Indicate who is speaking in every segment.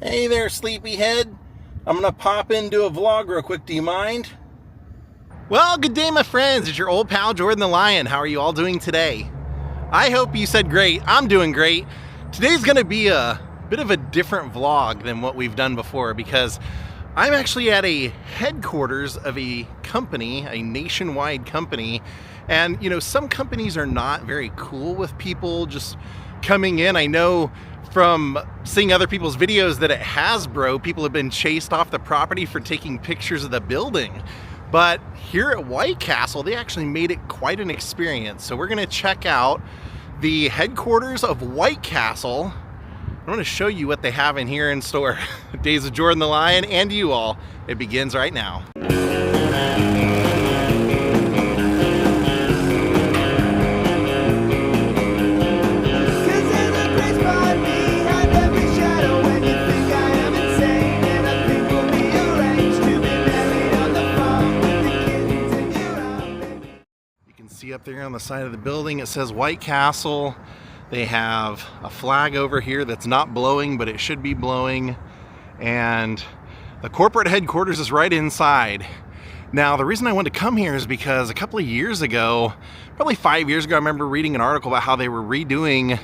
Speaker 1: Hey there, sleepyhead. I'm gonna pop into a vlog real quick. Do you mind? Well, good day, my friends. It's your old pal Jordan the Lion. How are you all doing today? I hope you said great. I'm doing great. Today's gonna be a bit of a different vlog than what we've done before because I'm actually at a headquarters of a company, a nationwide company. And you know, some companies are not very cool with people just coming in. I know from seeing other people's videos that at Hasbro, people have been chased off the property for taking pictures of the building. But here at White Castle, they actually made it quite an experience. So we're gonna check out the headquarters of White Castle. I want to show you what they have in here in store. Daze of Jordan the Lion and you all. It begins right now. See up there on the side of the building, it says White Castle. They have a flag over here that's not blowing, but it should be blowing. And the corporate headquarters is right inside. Now, the reason I wanted to come here is because a couple of years ago, probably 5 years ago, I remember reading an article about how they were redoing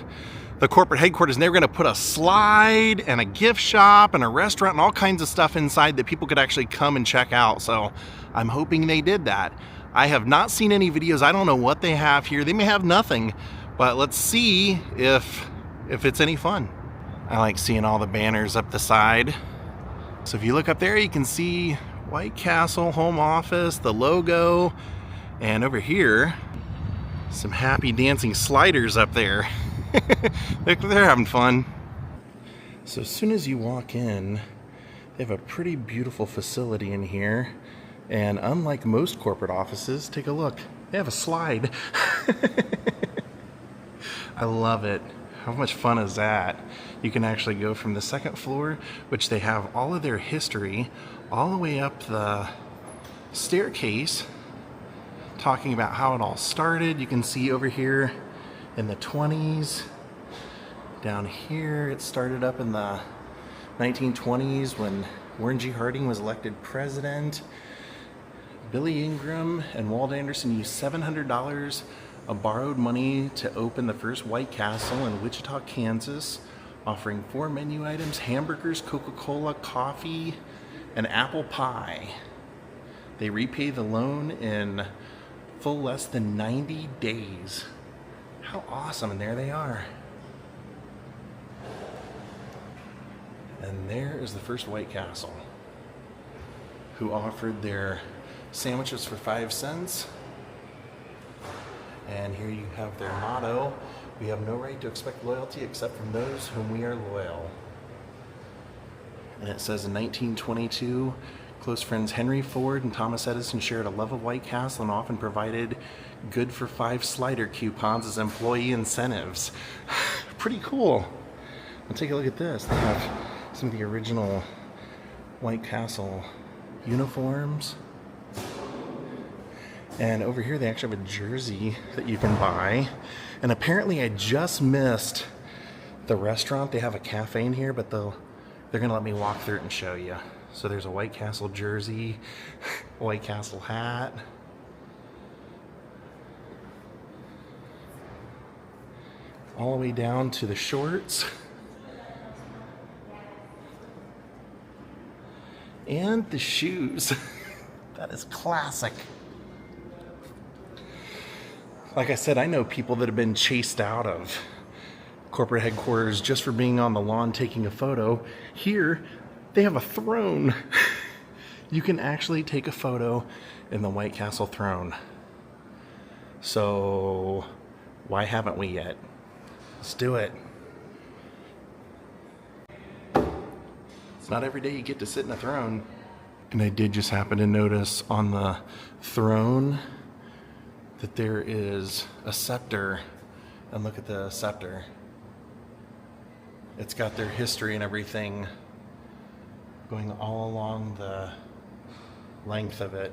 Speaker 1: the corporate headquarters and they were going to put a slide and a gift shop and a restaurant and all kinds of stuff inside that people could actually come and check out. So I'm hoping they did that. I have not seen any videos. I don't know what they have here. They may have nothing, but let's see if it's any fun. I like seeing all the banners up the side. So if you look up there, you can see White Castle Home Office, the logo, and over here, some happy dancing sliders up there. They're having fun. So as soon as you walk in, they have a pretty beautiful facility in here. And unlike most corporate offices, take a look. They have a slide. I love it. How much fun is that? You can actually go from the second floor, which they have all of their history, all the way up the staircase, talking about how it all started. You can see over here in the 20s. Down here, it started up in the 1920s when Warren G. Harding was elected president. Billy Ingram and Walt Anderson used $700 of borrowed money to open the first White Castle in Wichita, Kansas, offering 4 menu items: hamburgers, Coca-Cola, coffee, and apple pie. They repaid the loan in full less than 90 days. How awesome, and there they are. And there is the first White Castle, who offered their sandwiches for 5 cents. And here you have their motto: we have no right to expect loyalty except from those whom we are loyal. And it says in 1922, close friends Henry Ford and Thomas Edison shared a love of White Castle and often provided good for 5 slider coupons as employee incentives. Pretty cool. And take a look at this. They have some of the original White Castle uniforms. And over here they actually have a jersey that you can buy. And apparently I just missed the restaurant. They have a cafe in here, but they're gonna let me walk through it and show you. So there's a White Castle jersey, a White Castle hat. All the way down to the shorts. And the shoes. That is classic. Like I said, I know people that have been chased out of corporate headquarters just for being on the lawn taking a photo. Here, they have a throne. You can actually take a photo in the White Castle throne. So, why haven't we yet? Let's do it. It's not every day you get to sit in a throne. And I did just happen to notice on the throne that there is a scepter. And look at the scepter. It's got their history and everything going all along the length of it.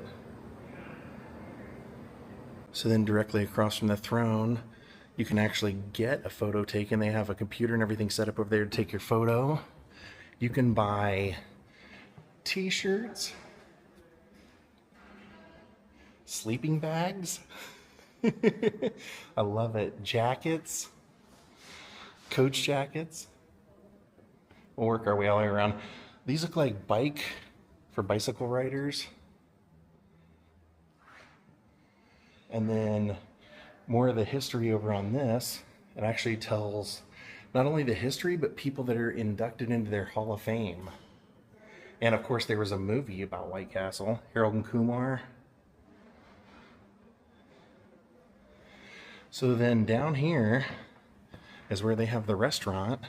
Speaker 1: So then directly across from the throne, you can actually get a photo taken. They have a computer and everything set up over there to take your photo. You can buy t-shirts, sleeping bags. I love it. Jackets, coach jackets. We'll work our way all the way around. These look like bike for bicycle riders. And then more of the history over on this. It actually tells not only the history, but people that are inducted into their Hall of Fame. And of course, there was a movie about White Castle, Harold and Kumar. So then down here is where they have the restaurant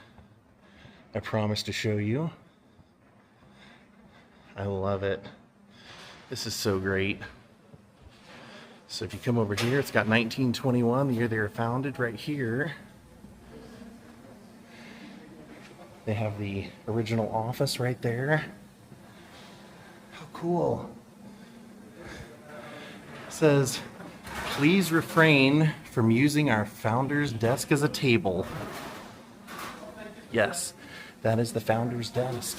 Speaker 1: I promised to show you. I love it. This is so great. So if you come over here, it's got 1921, the year they were founded, right here. They have the original office right there. How cool. It says, please refrain from using our founder's desk as a table. Yes, that is the founder's desk.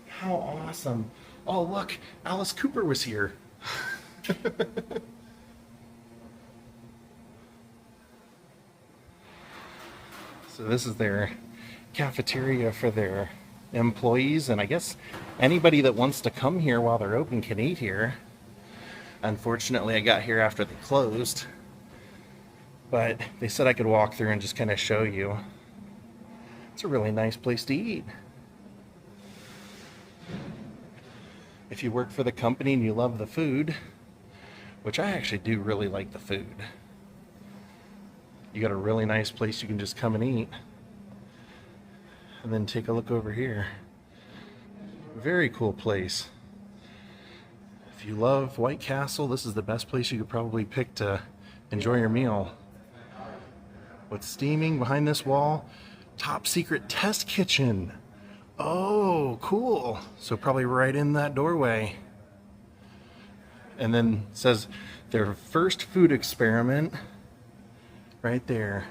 Speaker 1: How awesome. Oh, look, Alice Cooper was here. So this is their cafeteria for their employees, and I guess anybody that wants to come here while they're open can eat here. Unfortunately, I got here after they closed, but they said I could walk through and just kind of show you. It's a really nice place to eat. If you work for the company and you love the food, which I actually do really like the food, you got a really nice place you can just come and eat. And then take a look over here. Very cool place. If you love White Castle, this is the best place you could probably pick to enjoy your meal. What's steaming behind this wall? Top secret test kitchen. Oh, cool. So probably right in that doorway. And then it says their first food experiment right there.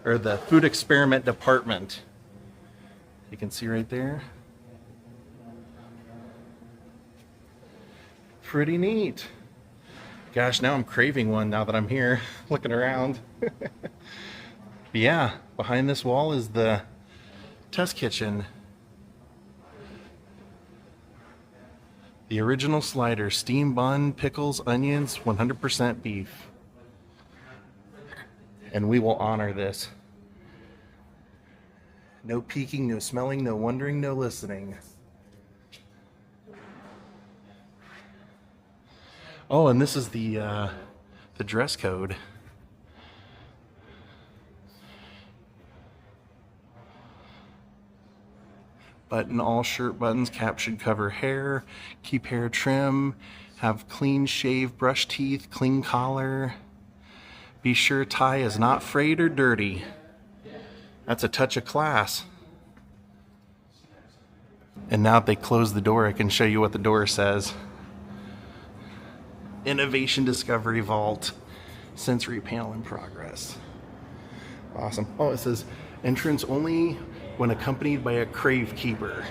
Speaker 1: Or the food experiment department. You can see right there. Pretty neat. Gosh, now I'm craving one now that I'm here looking around. Yeah, behind this wall is the test kitchen. The original slider, steam bun, pickles, onions, 100% beef. And we will honor this. No peeking, no smelling, no wondering, no listening. Oh, and this is the dress code. Button all shirt buttons, cap should cover hair, keep hair trim, have clean shave, brush teeth, clean collar. Be sure tie is not frayed or dirty. That's a touch of class. And now that they close the door, I can show you what the door says. Innovation Discovery Vault. Sensory panel in progress. Awesome. Oh, it says entrance only when accompanied by a crave keeper.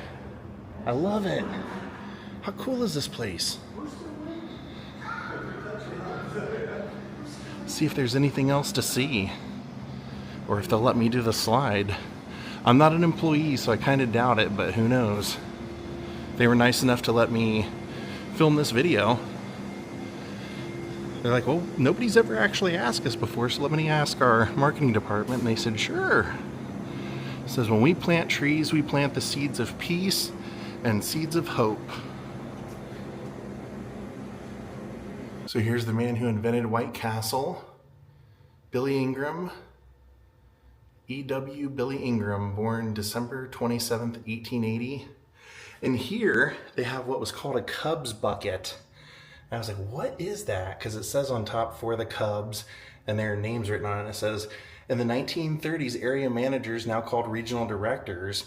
Speaker 1: I love it. How cool is this place? See if there's anything else to see, or if they'll let me do the slide. I'm not an employee, so I kind of doubt it, but who knows. They were nice enough to let me film this video. They're like, well, nobody's ever actually asked us before, so let me ask our marketing department. And they said, sure. It says, when we plant trees, we plant the seeds of peace and seeds of hope. So here's the man who invented White Castle, Billy Ingram. E.W. Billy Ingram, born December 27th, 1880. And here they have what was called a Cubs bucket. And I was like, what is that? Because it says on top for the Cubs, and there are names written on it. It says, in the 1930s, area managers, now called regional directors,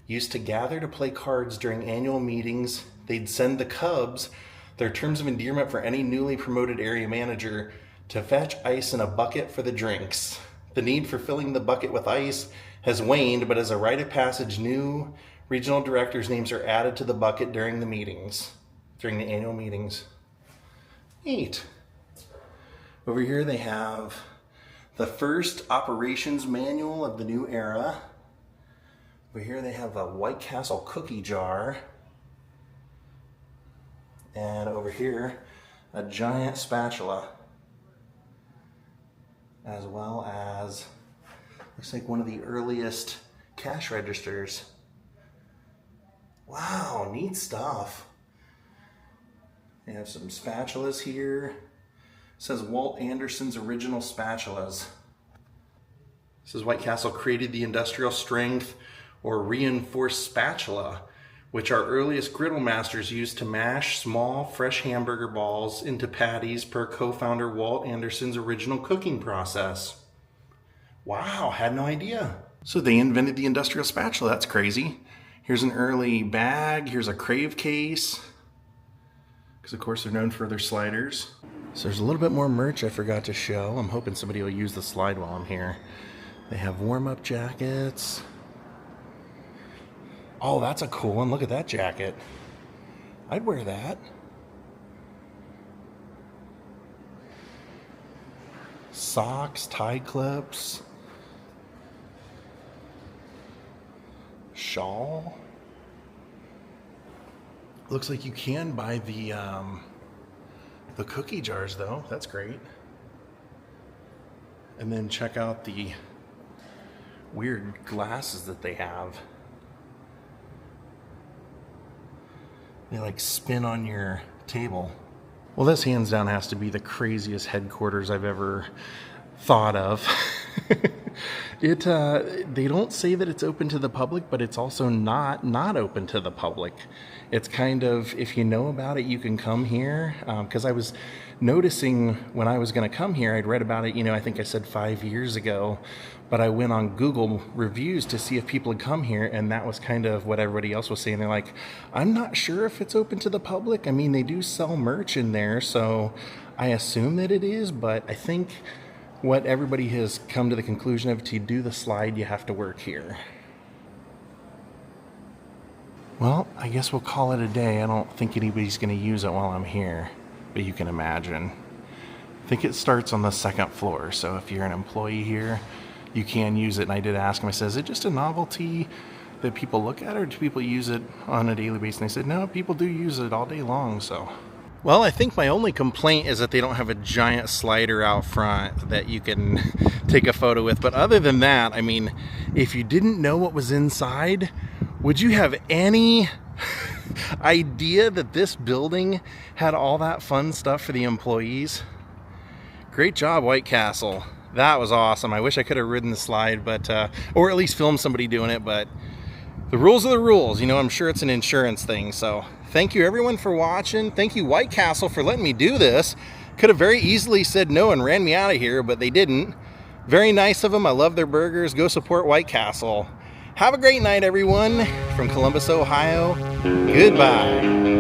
Speaker 1: used to gather to play cards during annual meetings. They'd send the Cubs their terms of endearment for any newly promoted area manager. to fetch ice in a bucket for the drinks. The need for filling the bucket with ice has waned, but as a rite of passage, new regional directors' names are added to the bucket during the annual meetings. Neat. Over here they have the first operations manual of the new era. Over here they have a White Castle cookie jar. And over here, a giant spatula. As well as, looks like one of the earliest cash registers. Wow, neat stuff. They have some spatulas here. It says Walt Anderson's original spatulas. It says White Castle created the industrial strength or reinforced spatula, which our earliest griddle masters used to mash small, fresh hamburger balls into patties per co-founder Walt Anderson's original cooking process. Wow, had no idea. So they invented the industrial spatula, that's crazy. Here's an early bag, here's a crave case, because of course they're known for their sliders. So there's a little bit more merch I forgot to show. I'm hoping somebody will use the slide while I'm here. They have warm-up jackets. Oh, that's a cool one. Look at that jacket. I'd wear that. Socks, tie clips. Shawl. Looks like you can buy the cookie jars though. That's great. And then check out the weird glasses that they have. They like spin on your table. Well, this hands down has to be the craziest headquarters I've ever thought of. They don't say that it's open to the public, but it's also not open to the public. It's kind of, if you know about it, you can come here. Because I was noticing when I was going to come here, I'd read about it, I think I said 5 years ago, but I went on Google reviews to see if people had come here, and that was kind of what everybody else was saying. They're like, I'm not sure if it's open to the public. I mean, they do sell merch in there, so I assume that it is, but I think what everybody has come to the conclusion of, to do the slide, you have to work here. Well, I guess we'll call it a day. I don't think anybody's going to use it while I'm here, but you can imagine. I think it starts on the second floor, so if you're an employee here, you can use it. And I did ask them, I said, is it just a novelty that people look at, or do people use it on a daily basis? And they said, no, people do use it all day long, so. Well, I think my only complaint is that they don't have a giant slider out front that you can take a photo with. But other than that, I mean, if you didn't know what was inside, would you have any idea that this building had all that fun stuff for the employees? Great job, White Castle. That was awesome. I wish I could have ridden the slide, but or at least filmed somebody doing it, but the rules are the rules. I'm sure it's an insurance thing. So thank you everyone for watching. Thank you White Castle for letting me do this. Could have very easily said no and ran me out of here, but they didn't. Very nice of them. I love their burgers. Go support White Castle. Have a great night, everyone. From Columbus, Ohio, goodbye.